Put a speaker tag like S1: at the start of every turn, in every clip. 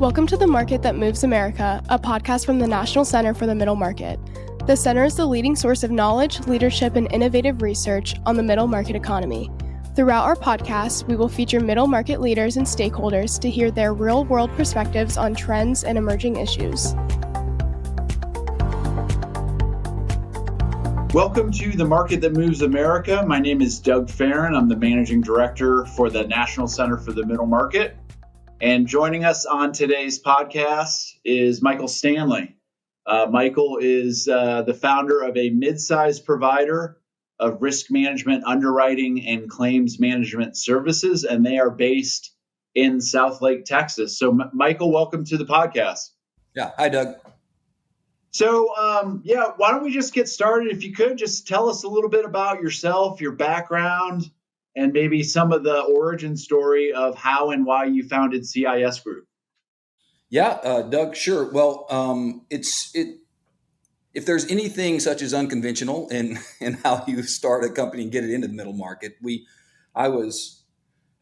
S1: Welcome to The Market That Moves America, a podcast from the National Center for the Middle Market. The center is the leading source of knowledge, leadership, and innovative research on the middle market economy. Throughout our podcast, we will feature middle market leaders and stakeholders to hear their real-world perspectives on trends and emerging issues.
S2: Welcome to The Market That Moves America. My name is Doug Farren. I'm the Managing Director for the National Center for the Middle Market. And joining us on today's podcast is Michael Stanley. Michael is the founder of a mid-sized provider of risk management, underwriting, and claims management services, and they are based in Southlake, Texas. So, Michael, welcome to the podcast.
S3: Yeah. Hi, Doug.
S2: So, why don't we just get started? If you could, just tell us a little bit about yourself, your background, and maybe some of the origin story of how and why you founded CIS Group.
S3: Yeah, Doug, sure. Well, if there's anything such as unconventional in how you start a company and get it into the middle market, I was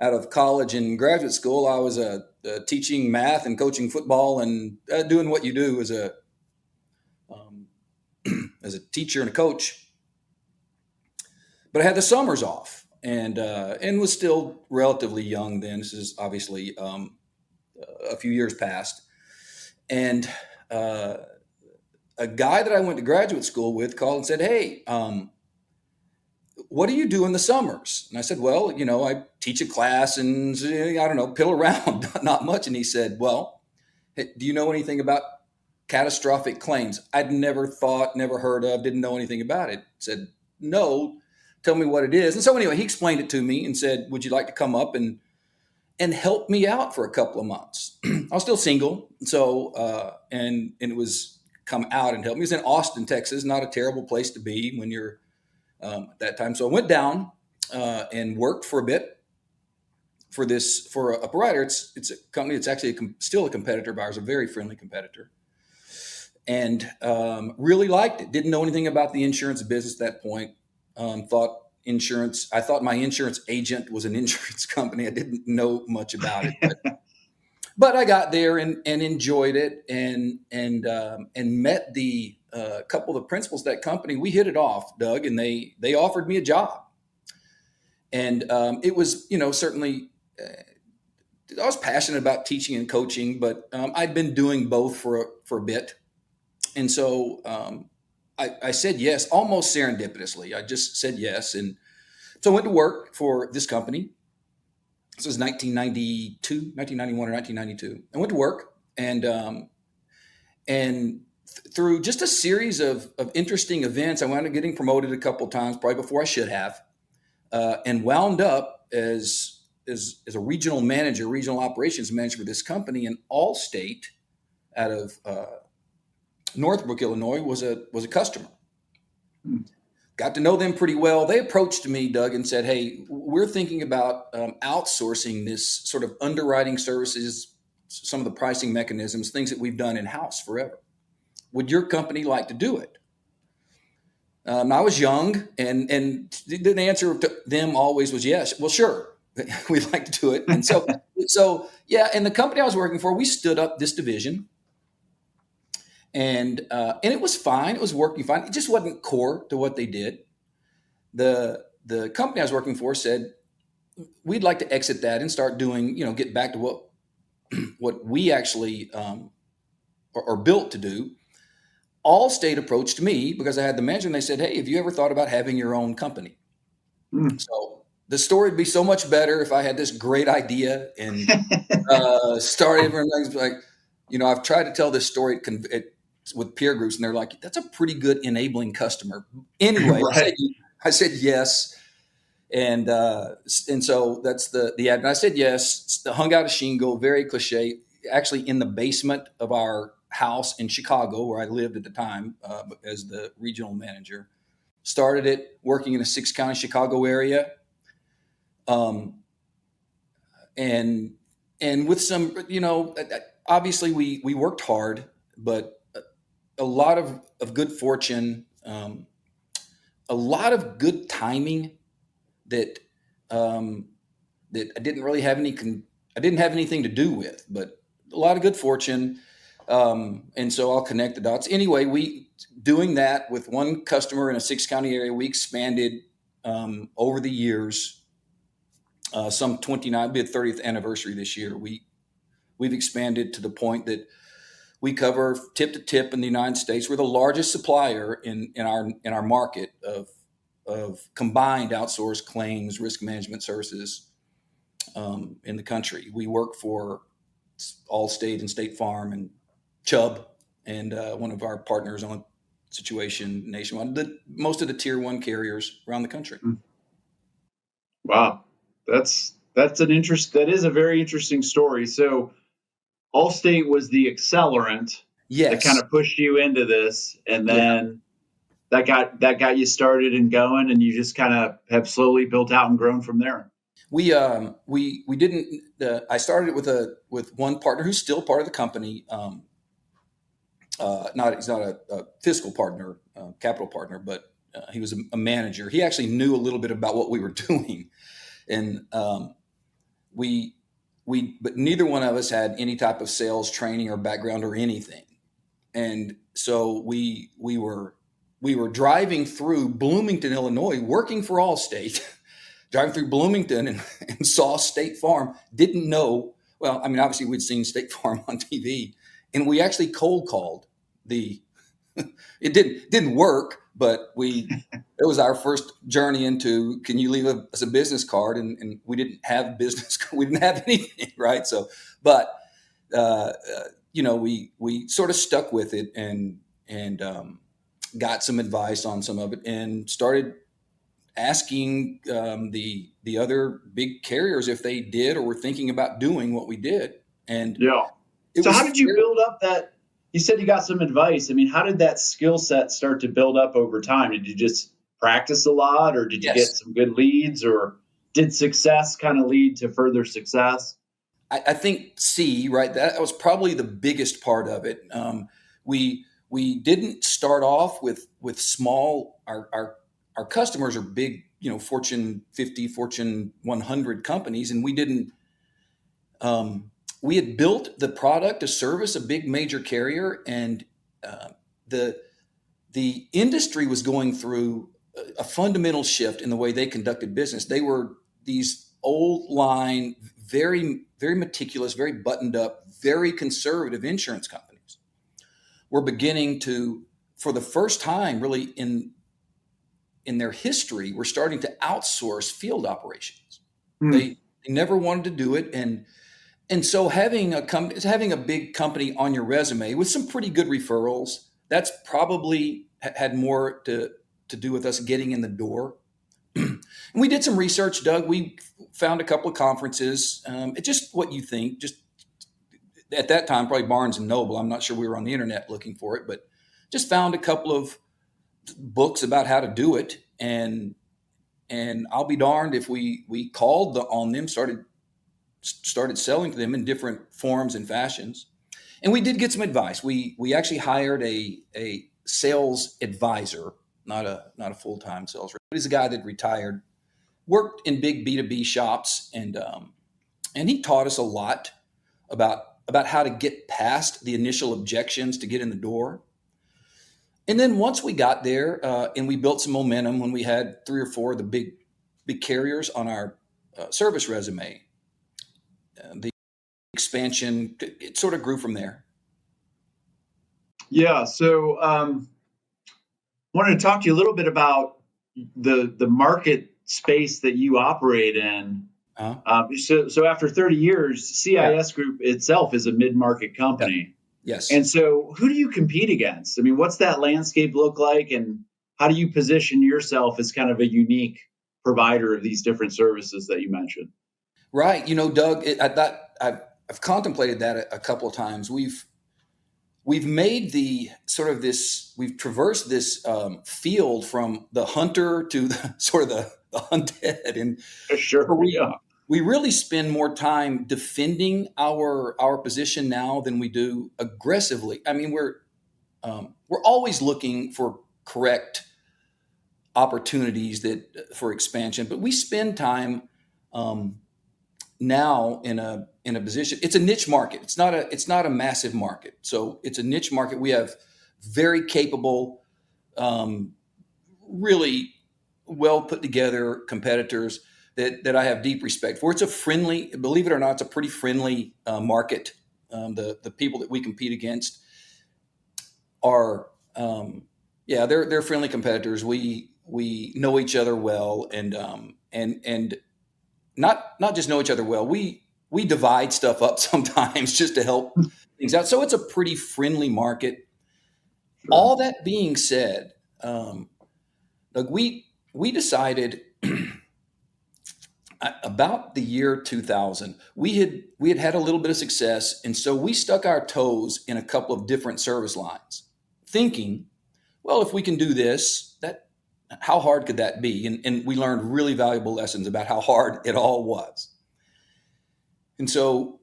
S3: out of college and graduate school. I was teaching math and coaching football and doing what you do as a teacher and a coach. But I had the summers off and was still relatively young then. This is obviously a few years past. And a guy that I went to graduate school with called and said, "Hey, what do you do in the summers?" And I said, "Well, I teach a class and pill around, not much." And he said, "Well, hey, do you know anything about catastrophic claims?" I'd never heard of, didn't know anything about it. Said, "No, tell me what it is." And so anyway, he explained it to me and said, "Would you like to come up and help me out for a couple of months?" I was still single. So, and it was come out and help me. It was in Austin, Texas, not a terrible place to be when you're at that time. So I went down and worked for a bit for a provider. It's a company that's actually still a competitor of ours, a very friendly competitor. And really liked it. Didn't know anything about the insurance business at that point. I thought my insurance agent was an insurance company. I didn't know much about it, but I got there and enjoyed it and met the couple of the principals of that company. We hit it off, Doug, and they offered me a job. And it was, certainly I was passionate about teaching and coaching, but I'd been doing both for a bit. And so I said yes, almost serendipitously. I just said yes. And so I went to work for this company. This was 1991 or 1992. I went to work and through just a series of interesting events, I wound up getting promoted a couple of times, probably before I should have, and wound up as a regional manager, regional operations manager for this company. And Allstate out of Northbrook, Illinois, was a customer. Got to know them pretty well. They approached me, Doug, and said, "Hey, we're thinking about outsourcing this sort of underwriting services, some of the pricing mechanisms, things that we've done in-house forever. Would your company like to do it?" I was young, and the answer to them always was yes. Well, sure, we'd like to do it. And so yeah. And the company I was working for, we stood up this division. And it was fine. It was working fine. It just wasn't core to what they did. The company I was working for said, "We'd like to exit that and start doing, get back to what we actually are built to do." Allstate approached me because I had the manager, and they said, "Hey, have you ever thought about having your own company?" So the story would be so much better if I had this great idea and started everything. Like, I've tried to tell this story with peer groups, and they're like, "That's a pretty good enabling customer." Anyway, right. I said yes. And so that's the ad. And I said yes, hung out a shingle, very cliche, actually in the basement of our house in Chicago, where I lived at the time as the regional manager. Started it working in a 6-county Chicago area. And with some, obviously we worked hard, but a lot of good fortune, a lot of good timing that I didn't really have I didn't have anything to do with, but a lot of good fortune. And so I'll connect the dots. Anyway, doing that with one customer in a 6-county area, we expanded over the years. Some 29, be the 30th anniversary this year. We've expanded to the point that we cover tip to tip in the United States. We're the largest supplier in our market of combined outsourced claims risk management services in the country. We work for Allstate and State Farm and Chubb, and one of our partners on Situation nationwide. Most of the tier 1 carriers around the country.
S2: Wow, that is a very interesting story. So Allstate was the accelerant that kind of pushed you into this, and then that got you started and going, and you just kind of have slowly built out and grown from there.
S3: We didn't. I started with one partner who's still part of the company. He's not a fiscal partner, capital partner, but he was a manager. He actually knew a little bit about what we were doing, and but neither one of us had any type of sales training or background or anything. And so we were driving through Bloomington, Illinois, working for Allstate, driving through Bloomington and saw State Farm. Didn't know, well, I mean, obviously we'd seen State Farm on TV, and we actually cold called it didn't work, but it was our first journey into, can you leave us a business card? And we didn't have we didn't have anything, right? So, but, we sort of stuck with it and got some advice on some of it and started asking the other big carriers if they did or were thinking about doing what we did. And
S2: so how did you build up that? You said you got some advice. I mean, how did that skill set start to build up over time? Did you just practice a lot, or did you get some good leads, or did success kind of lead to further success?
S3: I think right. That was probably the biggest part of it. We didn't start off with small. Our customers are big, Fortune 50, Fortune 100 companies, and we didn't. We had built the product to service a big major carrier, and the industry was going through a fundamental shift in the way they conducted business. They were these old line, very, very meticulous, very buttoned up, very conservative insurance companies. We're beginning to, for the first time really in their history, we're starting to outsource field operations. They never wanted to do it. And so having a big company on your resume with some pretty good referrals, that's probably had more to do with us getting in the door. And we did some research, Doug. We found a couple of conferences. It's just what you think. Just at that time, probably Barnes and Noble. I'm not sure we were on the internet looking for it, but just found a couple of books about how to do it. And I'll be darned if we called on them, started selling to them in different forms and fashions. And we did get some advice. We actually hired a sales advisor, not a full-time sales rep. He's a guy that retired, worked in big B2B shops, and he taught us a lot about how to get past the initial objections to get in the door. And then once we got there and we built some momentum, when we had 3 or 4 of the big carriers on our service resume, the expansion, it sort of grew from there.
S2: Yeah. So wanted to talk to you a little bit about the market space that you operate in. So after 30 years, CIS Group itself is a mid-market company.
S3: Yes.
S2: And so who do you compete against? I mean, what's that landscape look like, and how do you position yourself as kind of a unique provider of these different services that you mentioned?
S3: Right. Doug, I've contemplated that a couple of times. We've made we've traversed this field from the hunter to the sort of the undead. And
S2: sure,
S3: we really spend more time defending our position now than we do aggressively. I mean, we're always looking for correct opportunities for expansion, but we spend time now in a position. It's a niche market. It's not a massive market. So it's a niche market. We have very capable, really well put together competitors that I have deep respect for. It's a friendly, believe it or not, it's a pretty friendly market. The people that we compete against are, they're friendly competitors. We know each other well, and not just know each other well. We divide stuff up sometimes just to help things out. So it's a pretty friendly market.
S2: Sure.
S3: All that being said, Doug, we decided about the year 2000, we had a little bit of success, and so we stuck our toes in a couple of different service lines, thinking, well, if we can do this, how hard could that be? And we learned really valuable lessons about how hard it all was. And so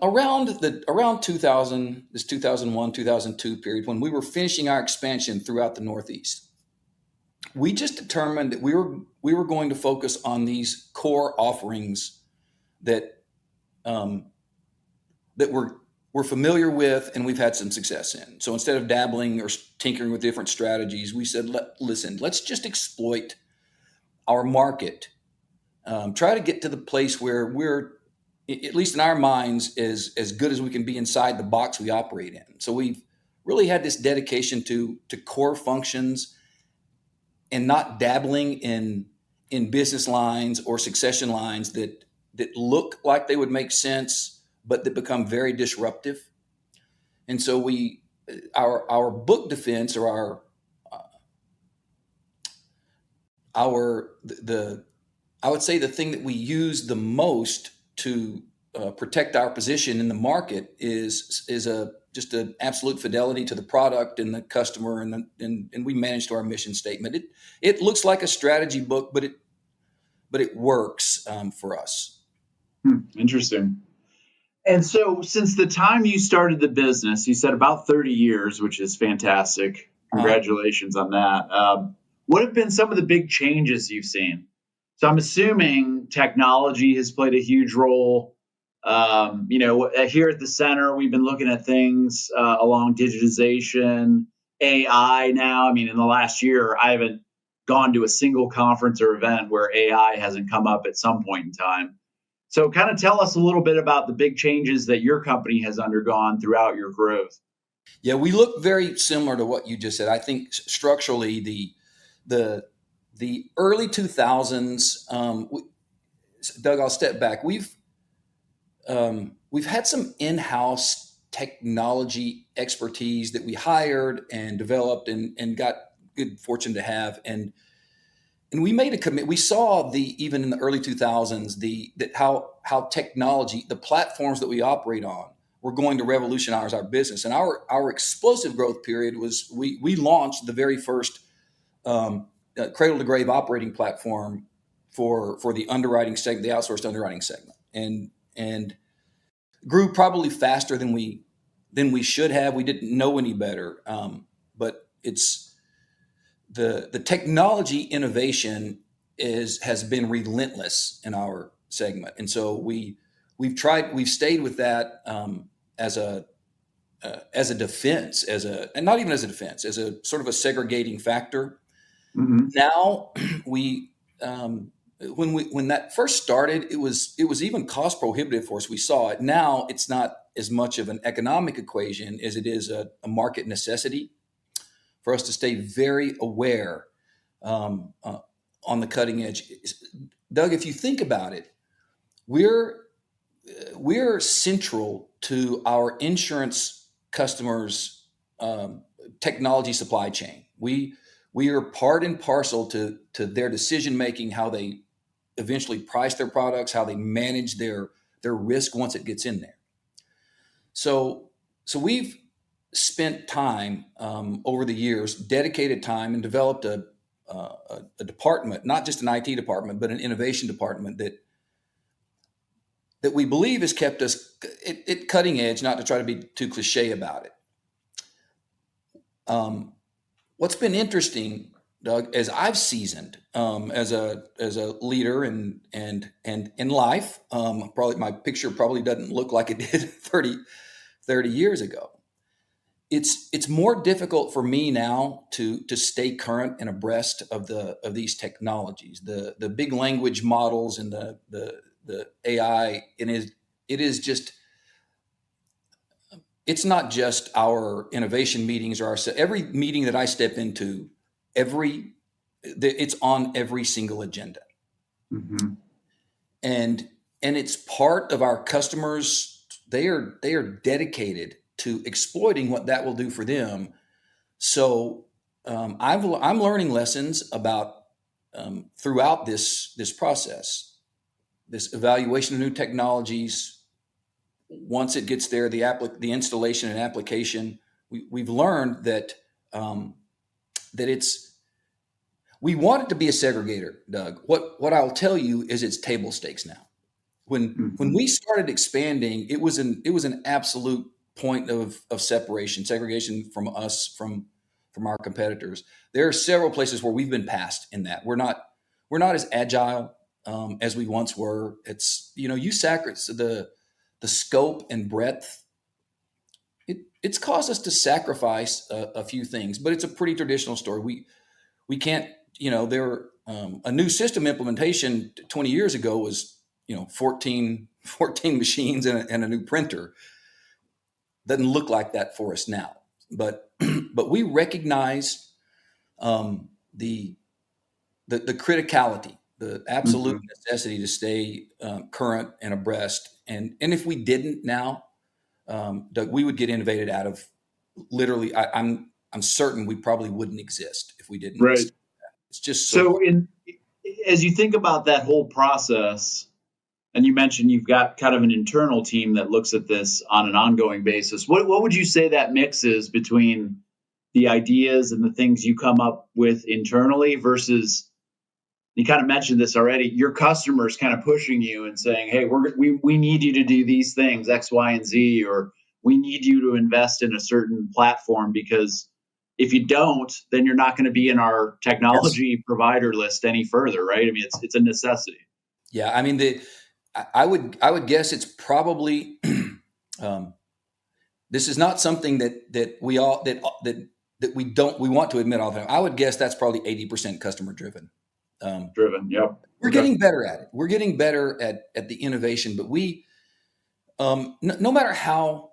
S3: around 2000, this 2001, 2002 period, when we were finishing our expansion throughout the Northeast, we just determined that we were going to focus on these core offerings that we're familiar with and we've had some success in. So instead of dabbling or tinkering with different strategies, we said, listen, let's just exploit our market. Try to get to the place where we're, at least in our minds, as good as we can be inside the box we operate in. So we've really had this dedication to core functions and not dabbling in business lines or succession lines that look like they would make sense, but that become very disruptive. And so our book defense, or I would say the thing that we use the most to protect our position in the market is just an absolute fidelity to the product and the customer, and we manage to our mission statement. It looks like a strategy book, but it works for us.
S2: Interesting. And so since the time you started the business, you said about 30 years, which is fantastic. Congratulations on that. What have been some of the big changes you've seen? So I'm assuming technology has played a huge role. Here at the center, we've been looking at things along digitization, AI now. I mean, in the last year, I haven't gone to a single conference or event where AI hasn't come up at some point in time. So kind of tell us a little bit about the big changes that your company has undergone throughout your growth.
S3: Yeah, we look very similar to what you just said. I think structurally, the early 2000s, Doug, I'll step back. We've had some in-house technology expertise that we hired and developed and got good fortune to have. And we made a commitment. We saw even in the early 2000s, how technology, the platforms that we operate on, were going to revolutionize our business. And our explosive growth period was we launched the very first cradle to grave operating platform for the underwriting segment, the outsourced underwriting segment, and grew probably faster than we should have. We didn't know any better, but it's the technology innovation has been relentless in our segment, and so we've stayed with that as a defense, and not even as a defense, as a sort of a segregating factor. Mm-hmm. Now when that first started, it was even cost prohibitive for us. We saw it. Now it's not as much of an economic equation as it is a market necessity for us to stay very aware on the cutting edge. Doug, if you think about it, we're central to our insurance customers' technology supply chain. We are part and parcel to their decision making, how they eventually price their products, how they manage their risk once it gets in there. So we've spent time over the years, dedicated time, and developed a department, not just an IT department, but an innovation department that we believe has kept us at cutting edge, not to try to be too cliche about it. What's been interesting, Doug, as I've seasoned as a leader and in life, probably my picture probably doesn't look like it did 30 years ago. It's more difficult for me now to stay current and abreast of these technologies, the big language models and the AI. And it is just, it's not just our innovation meetings or every meeting that I step into, it's on every single agenda.
S2: Mm-hmm.
S3: And it's part of our customers. They are dedicated to exploiting what that will do for them. So I'm learning lessons about throughout this process, this evaluation of new technologies. Once it gets there, the installation and application, we've learned that we want it to be a segregator, Doug. What I'll tell you is it's table stakes now. When we started expanding, it was an absolute point of segregation from us, from our competitors. There are several places where we've been passed in that. We're not as agile as we once were. It's, you sacrifice the scope and breadth. It's caused us to sacrifice a few things, but it's a pretty traditional story. We can't, a new system implementation 20 years ago was, 14 machines and a new printer. Doesn't look like that for us now, but we recognize the criticality, the absolute necessity to stay current and abreast. And if we didn't now, Doug, we would get innovated out of literally. I'm certain we probably wouldn't exist if we didn't.
S2: Right.
S3: It's just
S2: so. As you think about that whole process, and you mentioned you've got kind of an internal team that looks at this on an ongoing basis. What would you say that mix is between the ideas and the things you come up with internally versus, you kind of mentioned this already, your customers kind of pushing you and saying, hey, we need you to do these things, X, Y, and Z, or we need you to invest in a certain platform because if you don't, then you're not going to be in our technology provider list any further, right? I mean, it's a necessity.
S3: Yeah, I mean, I would guess it's probably this is not something that we all that we want to admit all the time. I would guess that's probably 80% customer driven.
S2: Driven, yep.
S3: We're getting better at it. We're getting better at the innovation, but we no matter how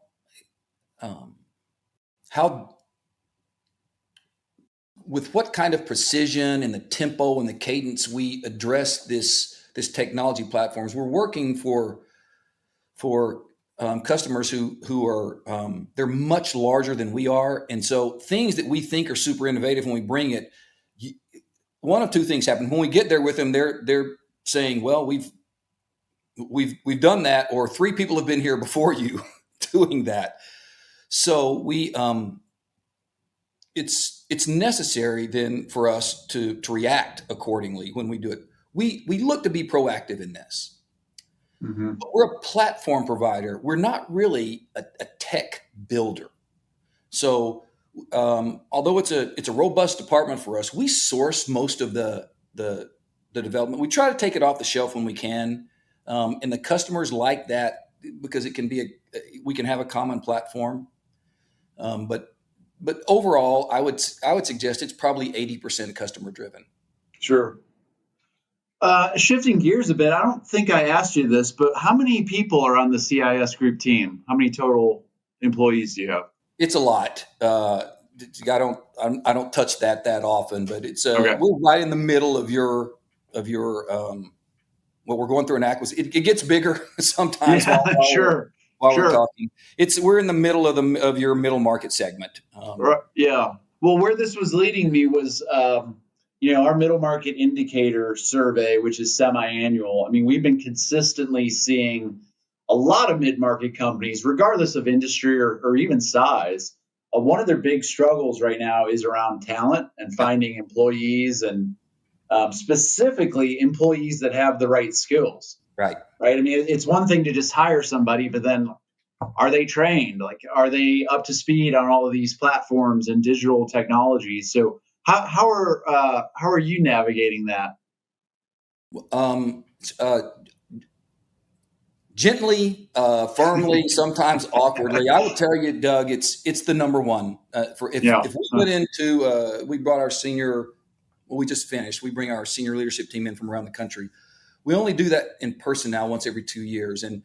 S3: with what kind of precision and the tempo and the cadence we address this technology platforms, we're working for customers who are they're much larger than we are, and so things that we think are super innovative when we bring it, one of two things happen. When we get there with them, they're saying, "Well, we've done that," or "3 people have been here before you doing that." So we it's necessary then for us to react accordingly when we do it. We look to be proactive in this.
S2: Mm-hmm.
S3: But we're a platform provider. We're not really a tech builder. So although it's a robust department for us, we source most of the development. We try to take it off the shelf when we can, and the customers like that because it can be we can have a common platform. But overall, I would suggest it's probably 80% customer driven.
S2: Sure. Shifting gears a bit, I don't think I asked you this, but how many people are on the CIS Group team? How many total employees do you have?
S3: It's a lot. I don't touch that often, but it's
S2: Okay.
S3: We're right in the middle of your what we're going through an acquisition. It gets bigger sometimes.
S2: Yeah,
S3: while we're talking, we're in the middle of your middle market segment.
S2: Yeah. Well, where this was leading me was, our middle market indicator survey, which is semi-annual. I mean, we've been consistently seeing a lot of mid-market companies, regardless of industry or even size. One of their big struggles right now is around talent and finding employees, and specifically employees that have the right skills.
S3: Right.
S2: I mean, it's one thing to just hire somebody, but then are they trained? Like, are they up to speed on all of these platforms and digital technologies? So How are you navigating that?
S3: Um, uh, Gently, firmly, sometimes awkwardly. I would tell you, Doug, it's the number one. For
S2: Yeah.
S3: if we went into we brought our senior, well, we just finished. We bring our senior leadership team in from around the country. We only do that in person now once every 2 years, and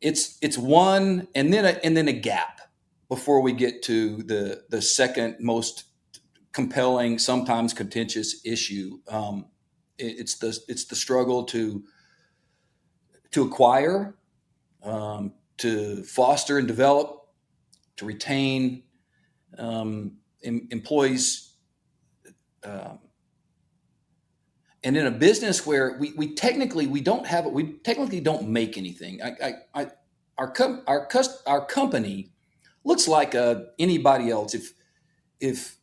S3: it's one and then a gap before we get to the second most compelling, sometimes contentious issue. It's the struggle to acquire, to foster and develop, to retain employees, um, and in a business where we technically don't make anything. Our company looks like anybody else. If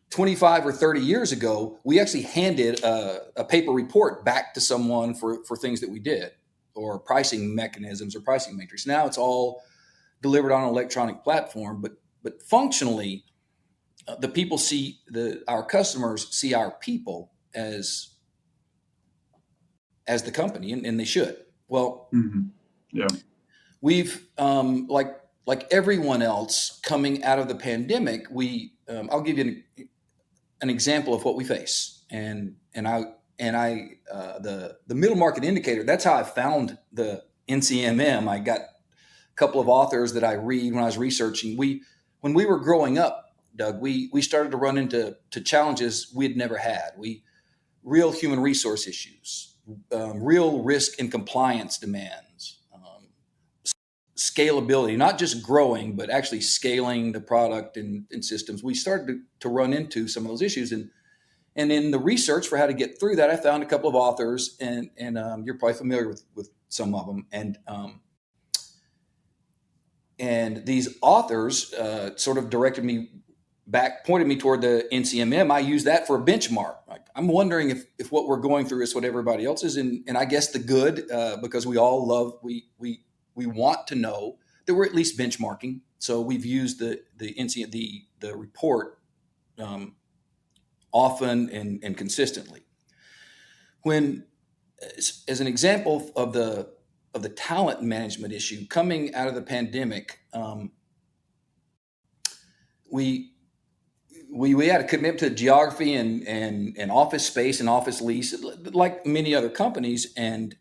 S3: 25 or 30 years ago, we actually handed a paper report back to someone for things that we did, or pricing mechanisms or pricing matrix. Now it's all delivered on an electronic platform, but functionally, our customers see our people as the company, and they should. Well,
S2: Yeah.
S3: we've like everyone else coming out of the pandemic, I'll give you an example of what we face, and the middle market indicator. That's how I found the NCMM. I got a couple of authors that I read when I was researching. When we were growing up, Doug, we started to run into challenges we had never had. Real human resource issues, real risk and compliance demands, scalability, not just growing, but actually scaling the product and systems. We started to run into some of those issues. And in the research for how to get through that, I found a couple of authors, and you're probably familiar with some of them. And these authors sort of directed me back, pointed me toward the NCMM. I use that for a benchmark. Like, I'm wondering if what we're going through is what everybody else is, and I guess the good, because we all we want to know that we're at least benchmarking. So we've used the report often and consistently. When, as an example of the talent management issue coming out of the pandemic, we had a commitment to geography and office space and office lease, like many other companies, and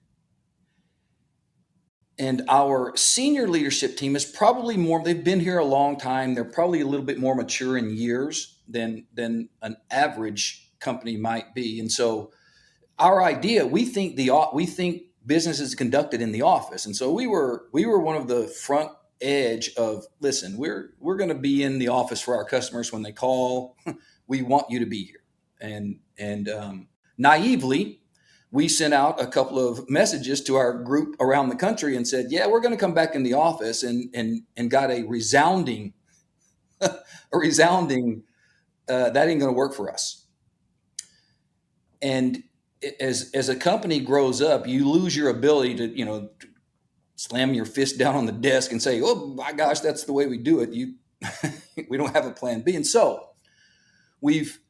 S3: our senior leadership team is probably more. They've been here a long time. They're probably a little bit more mature in years than an average company might be, and so our idea, we think business is conducted in the office, and so we were one of the front edge of, listen, we're going to be in the office for our customers when they call. We want you to be here, and naively, we sent out a couple of messages to our group around the country and said, yeah, we're going to come back in the office, and got a resounding that ain't going to work for us. And as a company grows up, you lose your ability to, slam your fist down on the desk and say, oh my gosh, that's the way we do it. We don't have a plan B. And so we've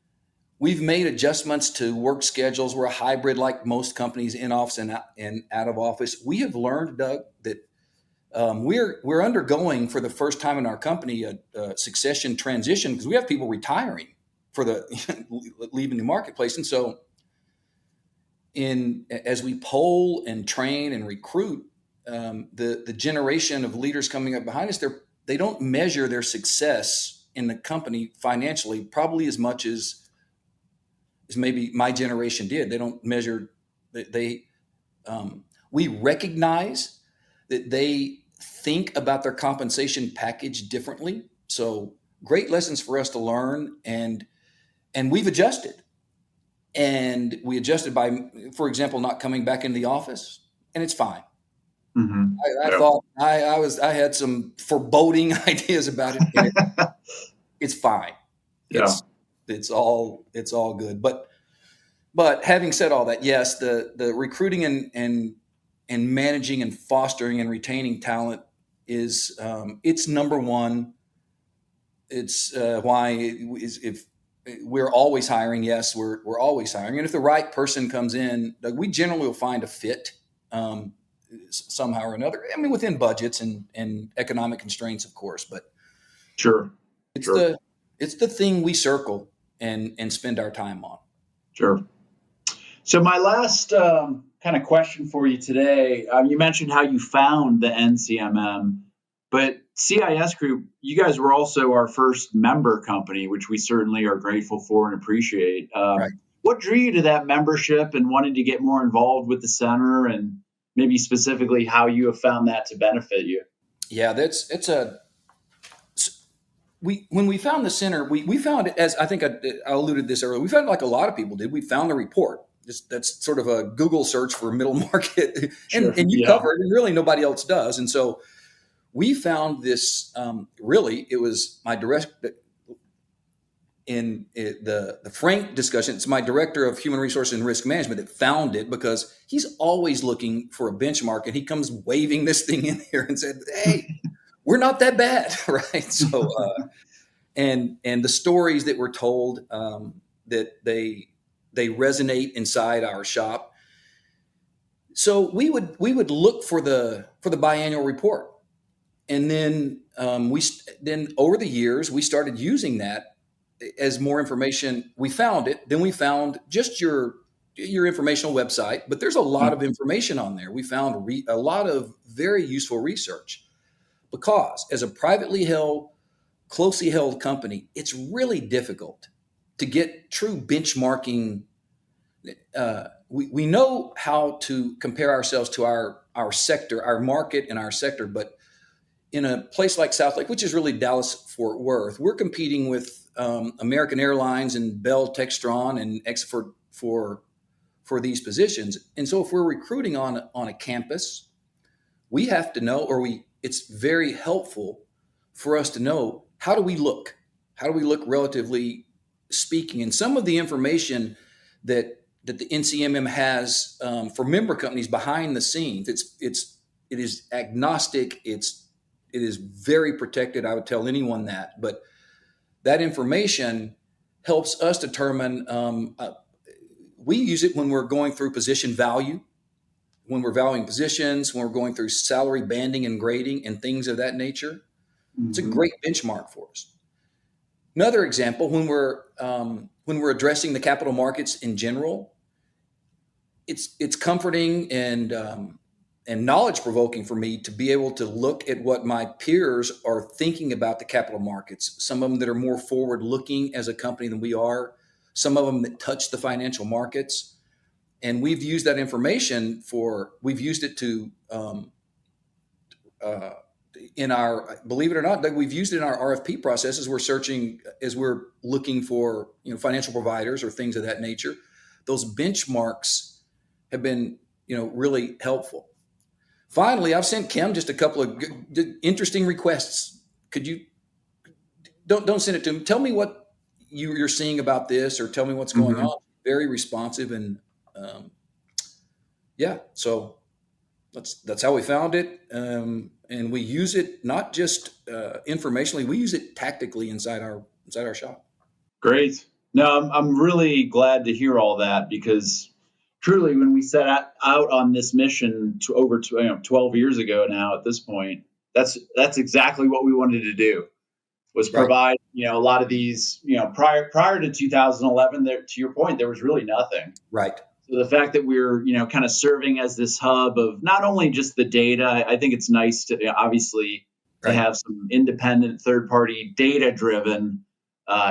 S3: made adjustments to work schedules. We're a hybrid, like most companies, in office and out of office. We have learned, Doug, that we're undergoing, for the first time in our company, a succession transition, because we have people retiring for leaving the marketplace. And so as we poll and train and recruit, the generation of leaders coming up behind us, they don't measure their success in the company financially, probably as much as maybe my generation did. They don't measure we recognize that they think about their compensation package differently. So great lessons for us to learn, and we've adjusted. And we adjusted by, for example, not coming back into the office, and it's fine.
S2: Mm-hmm.
S3: I thought I had some foreboding ideas about it. It's fine.
S2: Yeah.
S3: It's all good. But having said all that, yes, the recruiting and managing and fostering and retaining talent is it's number one it's why if we're always hiring. Yes, we're always hiring. And if the right person comes in, we generally will find a fit somehow or another. I mean, within budgets and economic constraints, of course. But
S2: sure,
S3: it's the thing we circle and spend our time on.
S2: Sure. So my last kind of question for you today, you mentioned how you found the NCMM, but CIS Group, you guys were also our first member company, which we certainly are grateful for and appreciate.
S3: Right.
S2: What drew you to that membership and wanted to get more involved with the center, and maybe specifically how you have found that to benefit you?
S3: Yeah, when we found the center, we found it, as I think I alluded to this earlier, we found it like a lot of people did. We found the report. That's sort of a Google search for middle market, and you cover it, and really nobody else does. And so we found this. Really, it was my the frank discussion. It's my director of human resource and risk management that found it, because he's always looking for a benchmark, and he comes waving this thing in here and said, "Hey, we're not that bad," right? So, and the stories that were told, that they resonate inside our shop. So we would look for the biannual report, and then then over the years we started using that as more information. We found it. Then we found just your informational website, but there's a lot of information on there. We found a lot of very useful research, because as a privately held, closely held company, it's really difficult to get true benchmarking. We know how to compare ourselves to our sector, our market and our sector, but in a place like South Lake, which is really Dallas-Fort Worth, we're competing with American Airlines and Bell Textron and for these positions. And so if we're recruiting on a campus, we have to know, it's very helpful for us to know, how do we look? How do we look relatively speaking? And some of the information that the NCMM has for member companies behind the scenes, it is agnostic. It is very protected. I would tell anyone that, but that information helps us determine. We use it when we're going through position value, when we're valuing positions, when we're going through salary banding and grading and things of that nature. Mm-hmm. It's a great benchmark for us. Another example, when we're addressing the capital markets in general, it's comforting and knowledge provoking for me to be able to look at what my peers are thinking about the capital markets. Some of them that are more forward looking as a company than we are. Some of them that touch the financial markets. And we've used that information we've used it to, in our, believe it or not, Doug, we've used it in our RFP process as we're looking for, financial providers or things of that nature. Those benchmarks have been, really helpful. Finally, I've sent Kim just a couple of interesting requests. Could you, don't send it to him. Tell me what you're seeing about this, or tell me what's going on. Very responsive. And so that's how we found it. And we use it not just informationally, we use it tactically inside our shop.
S2: Great. No, I'm really glad to hear all that, because truly, when we set out on this mission to over 12 years ago now, at this point, that's exactly what we wanted to do, was provide, a lot of these, prior to 2011, there, to your point, there was really nothing.
S3: Right.
S2: So the fact that we're, kind of serving as this hub of not only just the data, I think it's nice to obviously to have some independent third-party data-driven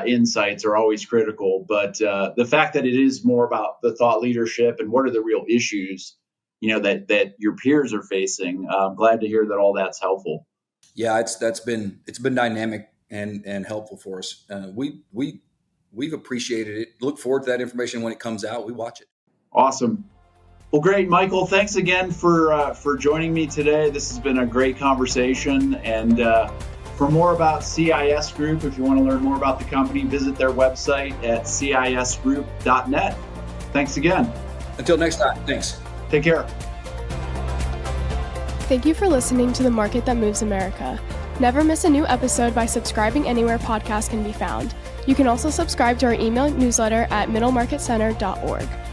S2: insights are always critical. But the fact that it is more about the thought leadership and what are the real issues, that your peers are facing. I'm glad to hear that all that's helpful.
S3: Yeah, it's been dynamic and helpful for us. We've appreciated it. Look forward to that information when it comes out. We watch it.
S2: Awesome. Well, great, Michael. Thanks again for joining me today. This has been a great conversation. And for more about CIS Group, if you want to learn more about the company, visit their website at cisgroup.net. Thanks again.
S3: Until next time. Thanks.
S2: Take care.
S1: Thank you for listening to The Market That Moves America. Never miss a new episode by subscribing anywhere podcasts can be found. You can also subscribe to our email newsletter at middlemarketcenter.org.